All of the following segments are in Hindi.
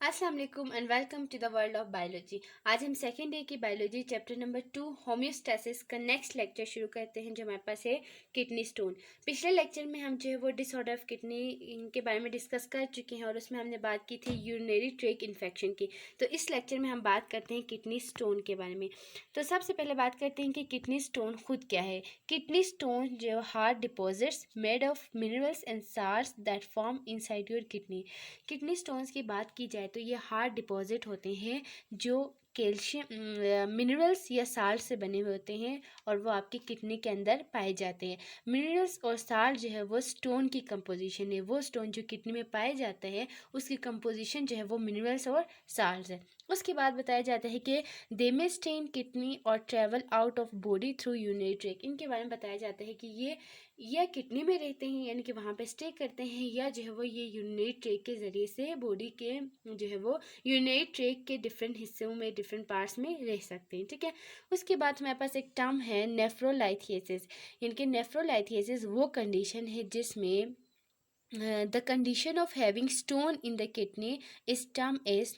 अस्सलाम वालेकुम and welcome to the world of biology. आज हम सेकेंड डे की बायोलॉजी चैप्टर नंबर 2 होम्योस्टेसिस का नेक्स्ट लेक्चर शुरू करते हैं, जो हमारे पास है किडनी स्टोन। पिछले लेक्चर में हम जो है वो डिसऑर्डर ऑफ किडनी के बारे में डिस्कस कर चुके हैं और उसमें हमने बात की थी यूरिनरी ट्रैक इन्फेक्शन की। तो इस लेक्चर में हम बात करते हैं किडनी स्टोन के बारे में। तो सबसे पहले बात करते हैं कि किडनी स्टोन खुद क्या है। किडनी स्टोन जो hard deposits made of minerals and salts that form inside your kidney. Kidney stones की बात की जाए तो ये हार्ड डिपॉजिट होते हैं जो कैल्शियम मिनरल्स या साल्ट से बने हुए होते हैं और वो आपकी किडनी के अंदर पाए जाते हैं। मिनरल्स और साल्ट जो है वो स्टोन की कंपोजिशन है। वो स्टोन जो किडनी में पाए जाते हैं उसकी कंपोजिशन जो है वो मिनरल्स और साल्ट है। उसके बाद बताया जाता है कि दे मे स्टे इन किडनी और travel out of body through urinary track. इनके बारे में बताया जाता है कि ये या किडनी में रहते हैं यानी कि वहाँ पे स्टे करते हैं, या जो है वो ये यूरिनरी ट्रैक के ज़रिए से बॉडी के जो है वो यूरिनरी ट्रैक के डिफरेंट हिस्सों में डिफरेंट पार्ट्स में रह सकते हैं। ठीक है। उसके बाद हमारे पास एक टर्म है नेफ्रोलाइथियसिस। इनके नेफ्रोलाइथियसिस वो कंडीशन है जिसमें the condition of having stone in the kidney is termed as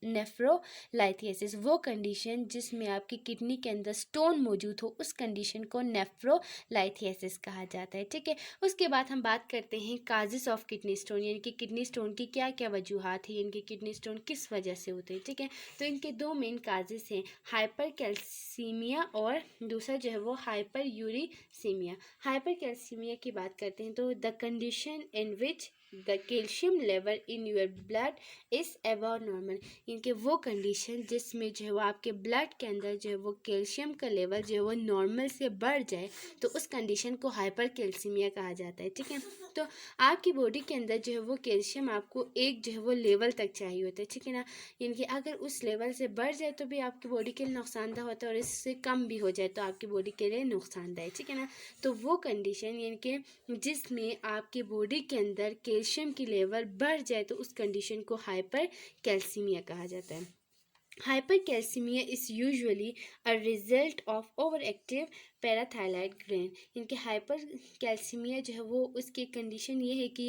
नेफ्रोलाइथियसिस। वो कंडीशन जिसमें आपकी किडनी के अंदर स्टोन मौजूद हो उस कंडीशन को नेफ्रोलाइथियसिस कहा जाता है। ठीक है। उसके बाद हम बात करते हैं काजेस ऑफ किडनी स्टोन, यानी कि किडनी स्टोन की क्या क्या वजूहात है, यानी कि किडनी स्टोन किस वजह से होते हैं। ठीक है। तो इनके दो मेन काजेस हैं, हाइपर कैल्सीमिया और दूसरा जो है वो हाइपर यूरिसीमिया। हाइपर कैल्सीमिया की बात करते हैं तो the condition in which the calcium level in your blood is above normal. इनके वो कंडीशन जिसमें जो है वो आपके ब्लड के अंदर जो है वो कैल्शियम का लेवल जो है वो नॉर्मल से बढ़ जाए तो उस कंडीशन को हाइपर कैल्सीमिया कहा जाता है। ठीक है। तो आपकी बॉडी के अंदर जो है वो कैल्शियम आपको एक जो है वो लेवल तक चाहिए होता है। ठीक है ना। यानी कि अगर उस लेवल से बढ़ जाए तो भी आपकी बॉडी के लिए नुकसानदायक होता है और इससे कम भी हो जाए तो आपकी बॉडी के लिए नुकसानदायक। ठीक है ना। तो वो कंडीशन यानी कि जिसमें आपकी बॉडी के अंदर कैल्शियम की लेवल बढ़ जाए तो उस कंडीशन को हाइपर कैल्सीमिया कहा जाता है। Hypercalcaemia is usually a result of over active parathyroid gland. इनके हाइपर कैल्सीमिया जो है वो उसकी कंडीशन ये है कि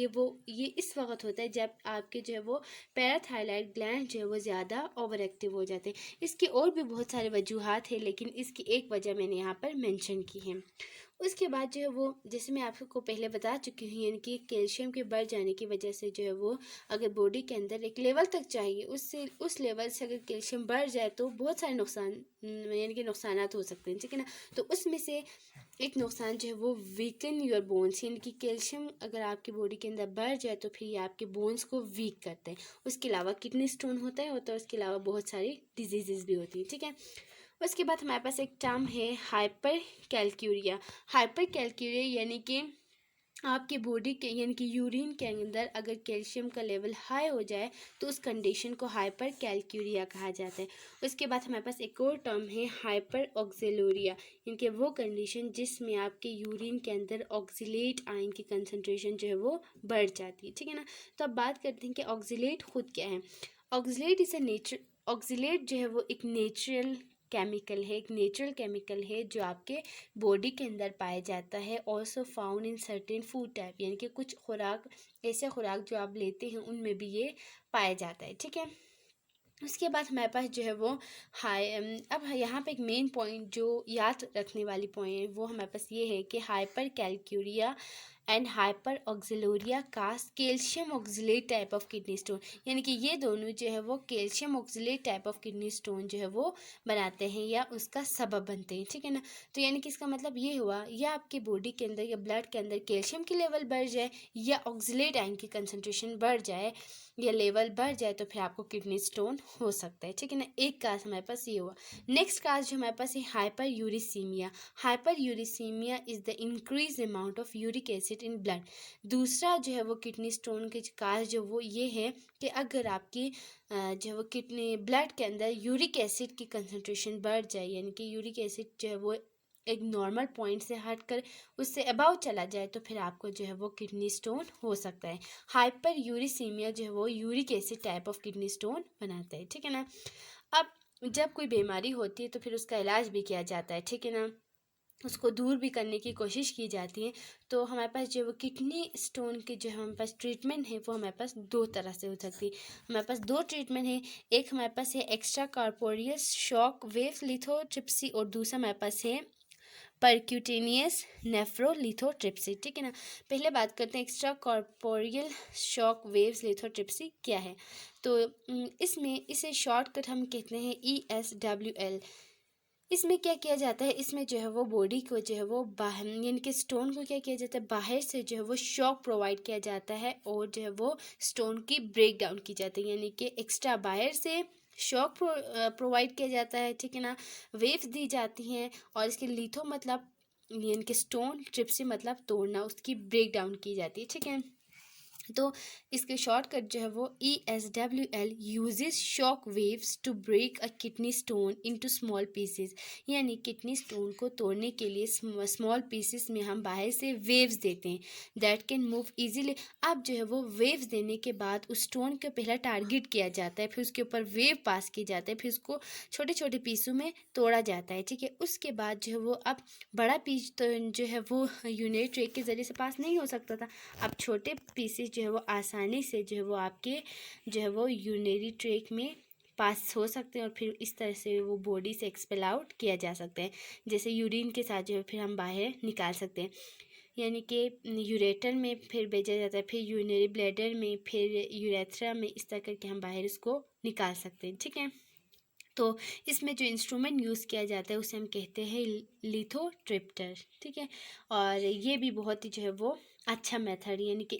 ये इस वक्त होता है जब आपके जो है वो पैराथायराइड ग्लैंड जो है वो ज़्यादा ओवर एक्टिव हो जाते हैं। इसके और भी बहुत सारे वजूहात हैं लेकिन इसकी एक वजह मैंने यहाँ पर मेंशन की है। उसके बाद जो है वो जैसे मैं आपको पहले बता चुकी हूँ, यानी कि कैल्शियम के बढ़ जाने की वजह से जो है वो अगर बॉडी के अंदर एक लेवल तक चाहिए उससे उस लेवल से अगर कैल्शियम बढ़ जाए तो बहुत सारे नुकसान यानी कि नुकसानात हो सकते हैं। ठीक है ना। तो उसमें से एक नुकसान जो है वो वीकन योर बोन्स, यानी कि कैल्शियम अगर आपकी बॉडी के अंदर बढ़ जाए तो फिर ये आपके बोन्स को वीक करते हैं। उसके अलावा किडनी स्टोन होता है उसके अलावा बहुत सारी डिजीजेज भी होती हैं। ठीक है। उसके बाद हमारे पास एक टर्म है हाइपर कैलक्यूरिया। हाइपर कैलक्यूरिया यानी कि आपकी बॉडी के यानी कि यूरिन के अंदर अगर कैल्शियम का लेवल हाई हो जाए तो उस कंडीशन को हाइपर कैलक्यूरिया कहा जाता है। उसके बाद हमारे पास एक और टर्म है हाइपर ऑक्सिलोरिया, इनके वो कंडीशन जिसमें आपके यूरिन के अंदर ऑक्सिलेट आयन की कंसनट्रेशन जो है वो बढ़ जाती है। ठीक है ना। तो अब बात करते हैं कि ऑक्सिलेट खुद क्या है। Oxalate is a nature oxalate जो है वो एक नेचुरल केमिकल है जो आपके बॉडी के अंदर पाया जाता है। Also found in certain food type, यानी कि कुछ खुराक ऐसे खुराक जो आप लेते हैं उनमें भी ये पाया जाता है। ठीक है। उसके बाद हमारे पास जो है वो अब यहाँ पे एक मेन पॉइंट जो याद रखने वाली पॉइंट है वो हमारे पास ये है कि hypercalciuria and hyperoxaluria cause calcium oxalate type of kidney stone, यानी कि ये दोनों जो है वो calcium oxalate type of kidney stone जो है वो बनाते हैं या उसका सबब बनते हैं। ठीक है ना। तो यानी कि इसका मतलब ये हुआ या आपकी बॉडी के अंदर या ब्लड के अंदर कैल्शियम की लेवल बढ़ जाए या ऑक्सिलेट आयन की कंसनट्रेशन बढ़ जाए या लेवल बढ़ जाए तो फिर आपको किडनी स्टोन हो सकता है। ठीक है ना। एक काज हमारे पास ये हुआ। नेक्स्ट काज जो हमारे पास है hyper uricaemia. Hyper uricaemia is the increase amount of uric acid in blood. दूसरा जो है वो किडनी स्टोन के काज जो वो ये है कि अगर आपकी जो है वो किडनी ब्लड के अंदर यूरिक एसिड की कंसनट्रेशन बढ़ जाए, यानी कि यूरिक एसिड जो है वो एक नॉर्मल पॉइंट से हटकर उससे अबाव चला जाए तो फिर आपको जो है वो किडनी स्टोन हो सकता है। हाइपर यूरिसीमिया जो है वो uric acid type of kidney stone बनाता है। ठीक है ना। अब जब कोई बीमारी होती है तो फिर उसका इलाज भी किया जाता है। ठीक है ना। उसको दूर भी करने की कोशिश की जाती है। तो हमारे पास जो वो किडनी स्टोन के जो हमारे पास ट्रीटमेंट है वो हमारे पास दो तरह से हो सकती है। हमारे पास दो ट्रीटमेंट है, एक हमारे पास है एक्स्ट्रा कॉर्पोरियस शॉक वेव लिथोट्रिप्सी और दूसरा हमारे पास है परक्यूटेनियस नेफ्रोलिथोट्रिप्सी। ठीक है ना। पहले बात करते हैं extra corporeal shock waves lithotripsy क्या है। तो इसमें इसे शॉर्टकट हम कहते हैं ESWL। इसमें क्या किया जाता है, इसमें जो है वो बॉडी को जो है वो बाहर यानी कि स्टोन को क्या किया जाता है, बाहर से जो है वो शॉक प्रोवाइड किया जाता है और जो है वो स्टोन की ब्रेक डाउन की जाती है, यानी कि एक्स्ट्रा बाहर से शॉक प्रोवाइड किया जाता है। ठीक है ना। वेव्स दी जाती हैं और इसके लिथो मतलब यानी कि स्टोन, ट्रिप्सी मतलब तोड़ना, उसकी ब्रेक डाउन की जाती है। ठीक है। तो इसके शॉर्टकट जो है वो ESWL uses shock waves to break a kidney stone into small pieces, यानी किडनी स्टोन को तोड़ने के लिए स्मॉल पीसेस में हम बाहर से वेव्स देते हैं दैट कैन मूव इजीली। अब जो है वो वेव्स देने के बाद उस स्टोन को पहला टारगेट किया जाता है, फिर उसके ऊपर वेव पास की जाता है, फिर उसको छोटे छोटे पीसों में तोड़ा जाता है। ठीक है। उसके बाद जो है वो अब बड़ा पीस तो जो है वो यूनिट ट्रे के ज़रिए से पास नहीं हो सकता था। अब छोटे पीसेस जो है वो आसानी से जो है वो आपके जो है वो यूरिनरी ट्रैक में पास हो सकते हैं और फिर इस तरह से वो बॉडी से एक्सपेल आउट किया जा सकते हैं। जैसे यूरिन के साथ जो है फिर हम बाहर निकाल सकते हैं, यानी कि यूरेटर में फिर भेजा जाता है, फिर यूरिनरी ब्लैडर में, फिर यूरेथ्रा में, इस तरह करके हम बाहर इसको निकाल सकते हैं। ठीक है। तो इसमें जो इंस्ट्रूमेंट यूज़ किया जाता है उसे हम कहते हैं लिथोट्रिप्टर। ठीक है। और ये भी बहुत ही जो है वो अच्छा मेथड, यानी कि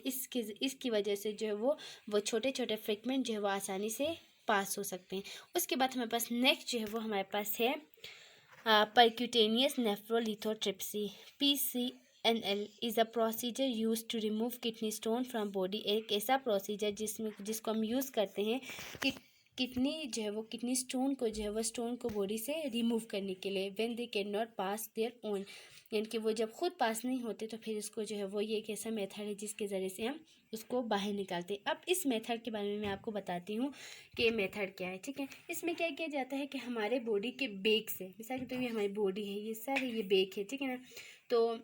इसकी वजह से जो है वो छोटे छोटे फ्रेगमेंट जो है वो आसानी से पास हो सकते हैं। उसके बाद हमारे पास नेक्स्ट जो है वो हमारे पास है percutaneous nephrolithotripsy. PCNL is a procedure use to remove kidney stone from body. एक ऐसा प्रोसीजर जिसको हम यूज़ करते हैं कि किडनी जो है वो किडनी स्टोन को जो है वो स्टोन को बॉडी से रिमूव करने के लिए, when they can not pass their own, यानी कि वो जब खुद पास नहीं होते तो फिर इसको जो है वो ये एक ऐसा मेथड है जिसके ज़रिए से हम उसको बाहर निकालते हैं। अब इस मेथड के बारे में मैं आपको बताती हूँ कि ये मेथड क्या है। ठीक है। इसमें क्या किया जाता है कि हमारे बॉडी के बेक से, मिसाल के तौर पे हमारी बॉडी है, ये सर है, ये बेक है। ठीक है ना। तो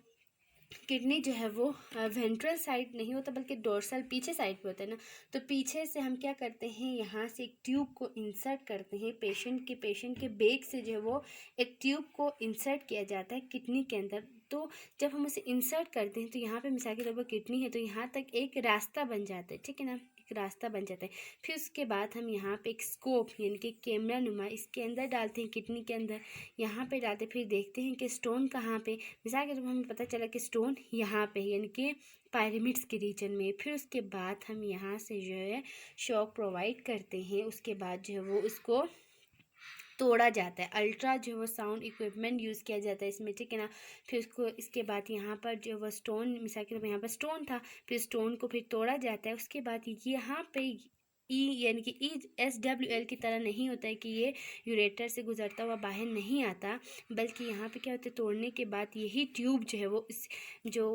किडनी जो है वो वेंट्रल साइड नहीं होता बल्कि डोर्सल पीछे साइड पे होता है ना। तो पीछे से हम क्या करते हैं, यहाँ से एक ट्यूब को इंसर्ट करते हैं पेशेंट के बेक से जो है वो एक ट्यूब को इंसर्ट किया जाता है किडनी के अंदर। तो जब हम उसे इंसर्ट करते हैं तो यहाँ पे मिसाल के तौर पर किडनी है तो यहाँ तक एक रास्ता बन जाता है। ठीक है ना। एक रास्ता बन जाता है। फिर उसके बाद हम यहाँ पे एक स्कोप यानी कि कैमरा नुमा इसके अंदर डालते हैं, किडनी के अंदर यहाँ पे डालते, फिर देखते हैं कि स्टोन कहाँ पे, मिसाल के तौर पर हमें पता चला कि स्टोन यहाँ पे यानी कि पायरेमिड्स के रीजन में। फिर उसके बाद हम यहाँ से जो है शॉक प्रोवाइड करते हैं। उसके बाद जो है वो उसको तोड़ा जाता है, अल्ट्रा जो है वो साउंड इक्विपमेंट यूज़ किया जाता है इसमें। ठीक है ना। फिर उसको इसके बाद यहाँ पर जो वो स्टोन, मिसाल के तौर पर यहाँ पर स्टोन था, फिर स्टोन को फिर तोड़ा जाता है। उसके बाद यहाँ पे यानी कि ESWL की तरह नहीं होता है कि ये यूरेटर से गुजरता हुआ बाहर नहीं आता, बल्कि यहाँ पे क्या होता है, तोड़ने के बाद यही ट्यूब जो है वो इस जो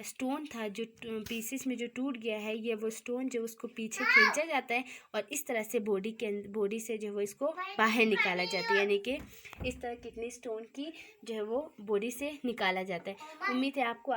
स्टोन था जो पीसेस में जो टूट गया है, ये वो स्टोन जो उसको पीछे खींचा जाता है और इस तरह से बॉडी से जो है वो इसको बाहर निकाला जाता है, यानी कि इस तरह किडनी स्टोन की जो है वो बॉडी से निकाला जाता है। उम्मीद है आपको